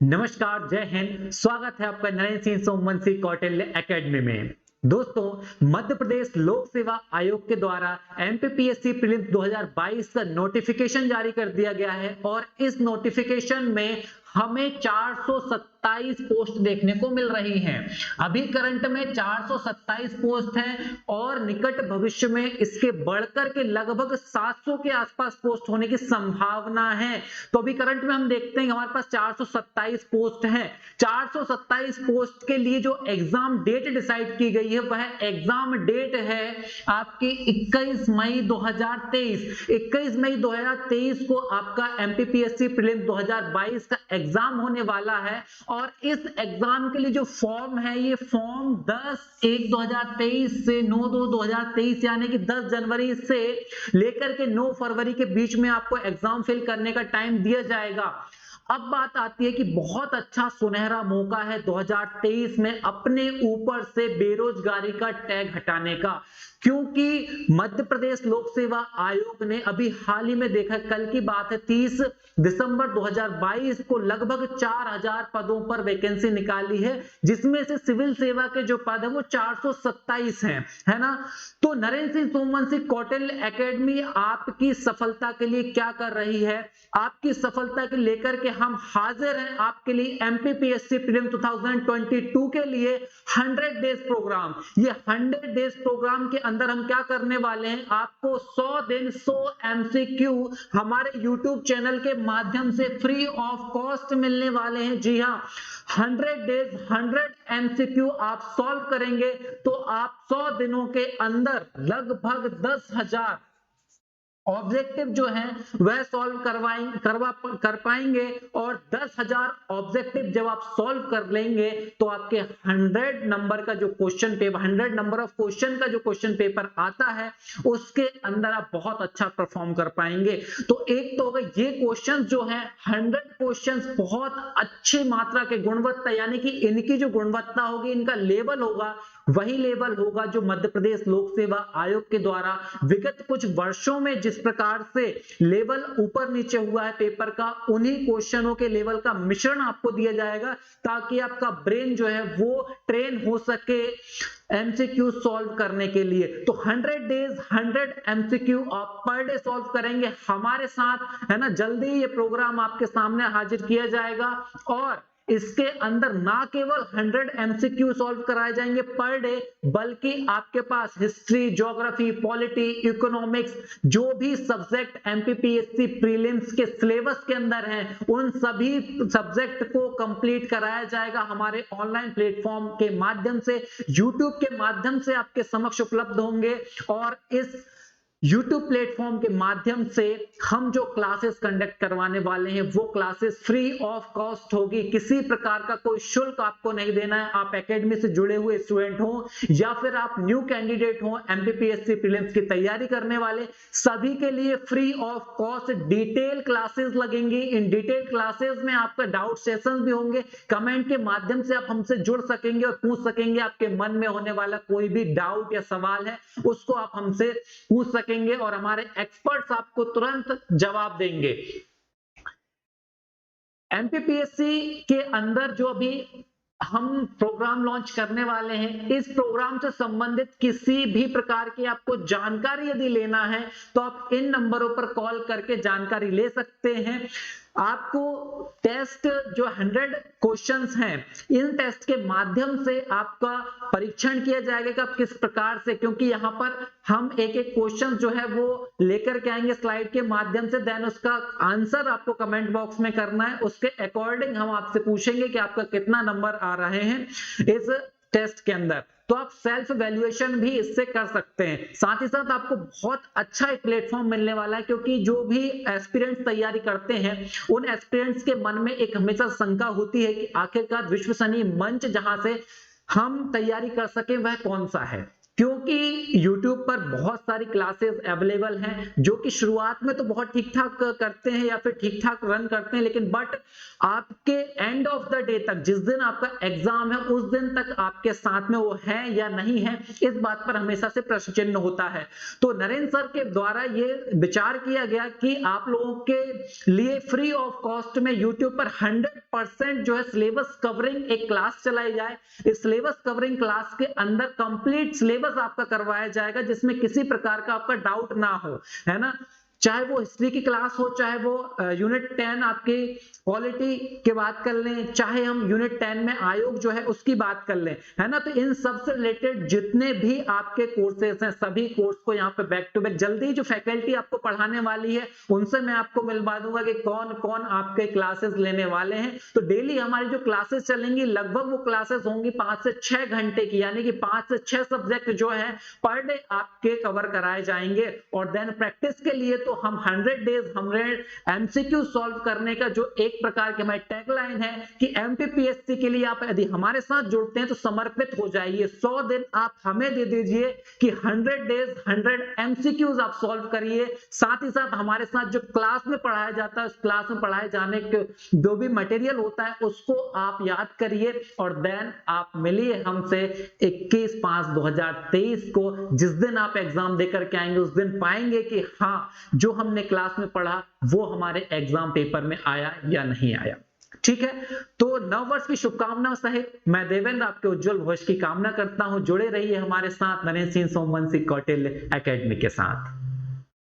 नमस्कार, जय हिंद। स्वागत है आपका नरेंद्र सिंह सोमवंशी कौटिल्य एकेडमी में। दोस्तों, मध्य प्रदेश लोक सेवा आयोग के द्वारा एमपीपीएससी प्रीलिम्स 2022 का नोटिफिकेशन जारी कर दिया गया है और इस नोटिफिकेशन में हमें 427 पोस्ट देखने को मिल रही हैं। अभी करंट में 427 पोस्ट हैं और निकट भविष्य में इसके बढ़कर के लगभग 700 के आसपास पोस्ट होने की संभावना है। तो अभी करंट में हम देखते हैं हमारे पास 427 पोस्ट हैं। 427 पोस्ट के लिए जो एग्जाम डेट डिसाइड की गई है वह एग्जाम डेट है आपकी 21 मई 2023। 21 मई 2023 को आपका एमपीपीएससी प्रीलिम्स 2022 का एग्जाम होने वाला है और इस एग्जाम के लिए जो फॉर्म है ये फॉर्म 10/1/2023 से 9/2/2023 यानी कि 10 जनवरी से लेकर के 9 फरवरी के बीच में आपको एग्जाम फिल करने का टाइम दिया जाएगा। अब बात आती है कि बहुत अच्छा सुनहरा मौका है 2023 में अपने ऊपर से बेरोजगारी का टैग हटाने का, क्योंकि मध्य प्रदेश लोक सेवा आयोग ने अभी हाल ही में देखा, कल की बात है 30 दिसंबर 2022 को लगभग 4000 पदों पर वैकेंसी निकाली है, जिसमें से सिविल सेवा के जो पद है वो 427 हैं, है ना। तो नरेंद्र सिंह सोमवंशी कौटिल्य एकेडमी आपकी सफलता के लिए क्या कर रही है? आपकी सफलता के लेकर के हम हाजिर हैं आपके लिए एमपीपीएससी प्रीलिम्स 2022 के लिए 100 डेज प्रोग्राम। ये 100 डेज प्रोग्राम के अंदर हम क्या करने वाले हैं, आपको 100 दिन 100 एमसीक्यू हमारे YouTube चैनल के माध्यम से फ्री ऑफ कॉस्ट मिलने वाले हैं। जी हाँ, 100 डेज 100 एमसीक्यू आप सॉल्व करेंगे तो आप 100 दिनों के अंदर लगभग 10,000 ऑब्जेक्टिव जो हैं वह सॉल्व कर पाएंगे और 10,000 ऑब्जेक्टिव जब आप सॉल्व कर लेंगे तो आपके 100 नंबर का जो question paper 100 number of question का जो क्वेश्चन पेपर आता है उसके अंदर आप बहुत अच्छा परफॉर्म कर पाएंगे। तो एक तो होगा ये क्वेश्चन जो है 100 क्वेश्चंस बहुत अच्छी मात्रा के गुणवत्ता, यानी कि इनकी जो गुणवत्ता होगी, इनका लेवल होगा वही लेवल होगा जो मध्य प्रदेश लोक सेवा आयोग के द्वारा विगत कुछ वर्षों में जिस प्रकार से लेवल ऊपर नीचे हुआ है पेपर का, उन्हीं क्वेश्चनों के लेवल का मिश्रण आपको दिया जाएगा ताकि आपका ब्रेन जो है वो ट्रेन हो सके एमसीक्यू सॉल्व करने के लिए। तो 100 डेज 100 एमसीक्यू आप पर डे सॉल्व करेंगे हमारे साथ, है ना। जल्दी ये प्रोग्राम आपके सामने हाजिर किया जाएगा और इसके अंदर ना केवल 100 एमसीक्यू सॉल्व कराए जाएंगे पर डे, बल्कि आपके पास हिस्ट्री, ज्योग्राफी, पॉलिटी, इकोनॉमिक्स, जो भी सब्जेक्ट एमपीपीएससी प्रीलिम्स के सिलेबस के अंदर हैं उन सभी सब्जेक्ट को कंप्लीट कराया जाएगा हमारे ऑनलाइन प्लेटफॉर्म के माध्यम से, यूट्यूब के माध्यम से आपके समक्ष उपलब्ध होंगे। और इस YouTube प्लेटफॉर्म के माध्यम से हम जो क्लासेस कंडक्ट करवाने वाले हैं वो क्लासेस फ्री ऑफ कॉस्ट होगी। किसी प्रकार का कोई शुल्क आपको नहीं देना है। आप एकेडमी से जुड़े हुए स्टूडेंट हो या फिर आप न्यू कैंडिडेट हो एमपीपीएससी प्रीलिम्स की तैयारी करने वाले, सभी के लिए free of cost detail classes लगेंगी। इन डिटेल क्लासेस में आपका डाउट सेशंस भी होंगे। कमेंट के माध्यम से आप हमसे जुड़ सकेंगे और पूछ सकेंगे आपके मन में होने वाला कोई भी डाउट या सवाल है उसको आप हमसे पूछ सकेंगे और हमारे एक्सपर्ट्स आपको तुरंत जवाब देंगे। एमपीपीएससी के अंदर जो अभी हम प्रोग्राम लॉन्च करने वाले हैं, इस प्रोग्राम से संबंधित किसी भी प्रकार की आपको जानकारी यदि लेना है तो आप इन नंबरों पर कॉल करके जानकारी ले सकते हैं। आपको टेस्ट जो 100 क्वेश्चंस हैं, इन टेस्ट के माध्यम से आपका परीक्षण किया जाएगा कि आप किस प्रकार से, क्योंकि यहाँ पर हम एक एक क्वेश्चन जो है वो लेकर के आएंगे स्लाइड के माध्यम से, देन उसका आंसर आपको कमेंट बॉक्स में करना है। उसके अकॉर्डिंग हम आपसे पूछेंगे कि आपका कितना नंबर आ रहे हैं इस टेस्ट के अंदर। तो आप सेल्फ वैल्यूएशन भी इससे कर सकते हैं। साथ ही साथ आपको बहुत अच्छा एक प्लेटफॉर्म मिलने वाला है, क्योंकि जो भी एस्पिरेंट्स तैयारी करते हैं उन एस्पिरेंट्स के मन में एक हमेशा शंका होती है कि आखिरकार विश्वसनीय मंच जहां से हम तैयारी कर सके वह कौन सा है। क्योंकि YouTube पर बहुत सारी क्लासेस अवेलेबल हैं जो कि शुरुआत में तो बहुत ठीक ठाक करते हैं या फिर ठीक ठाक रन करते हैं, लेकिन बट आपके एंड ऑफ द डे तक, जिस दिन आपका एग्जाम है उस दिन तक आपके साथ में वो है या नहीं है, इस बात पर हमेशा से प्रश्न चिन्ह होता है। तो नरेंद्र सर के द्वारा ये विचार किया गया कि आप लोगों के लिए फ्री ऑफ कॉस्ट में YouTube पर 100% जो है सिलेबस कवरिंग एक क्लास चलाई जाए। इस सिलेबस कवरिंग क्लास के अंदर कंप्लीट सिलेबस आपका करवाया जाएगा जिसमें किसी प्रकार का आपका डाउट ना हो, है ना। चाहे वो हिस्ट्री की क्लास हो, चाहे वो यूनिट 10 आपकी पॉलिटी की बात कर लें, चाहे हम यूनिट 10 में आयोग जो है उसकी बात कर लें, है ना। तो इन सब से रिलेटेड जितने भी आपके कोर्सेज हैं सभी कोर्स को यहाँ पे बैक टू बैक जल्दी जो फैकल्टी आपको पढ़ाने वाली है उनसे मैं आपको मिलवा दूंगा कि कौन कौन आपके क्लासेस लेने वाले हैं। तो डेली हमारी जो क्लासेस चलेंगी लगभग वो क्लासेस होंगी 5 से 6 घंटे की, यानी कि 5 से 6 सब्जेक्ट जो है पर डे आपके कवर कराए जाएंगे। और देन प्रैक्टिस के लिए तो हम 100 डेज 100 एमसीक्यू सॉल्व करने का जो एक प्रकार की हमारी टैगलाइन है कि एमपीपीएससी के लिए आप यदि हमारे साथ जुड़ते हैं तो समर्पित हो जाइए। 100 दिन आप हमें दे दीजिए कि 100 डेज 100 एमसीक्यूज आप सॉल्व करिए। साथ ही साथ हमारे साथ जो क्लास में पढ़ाया जाता है उस क्लास में पढ़ाए जाने के जो भी मटेरियल होता है उसको आप याद करिए और देन आप मिलिए हमसे 21/5/2023 को। जिस दिन आप एग्जाम देकर के आएंगे उस दिन पाएंगे कि हाँ जो हमने क्लास में पढ़ा वो हमारे एग्जाम पेपर में आया या नहीं आया। ठीक है, तो नववर्ष की शुभकामनाओं सहित मैं देवेंद्र आपके उज्जवल भविष्य की कामना करता हूं। जुड़े रहिए हमारे साथ नरेंद्र सिंह सोमवंशी कौटिल्य एकेडमी के साथ।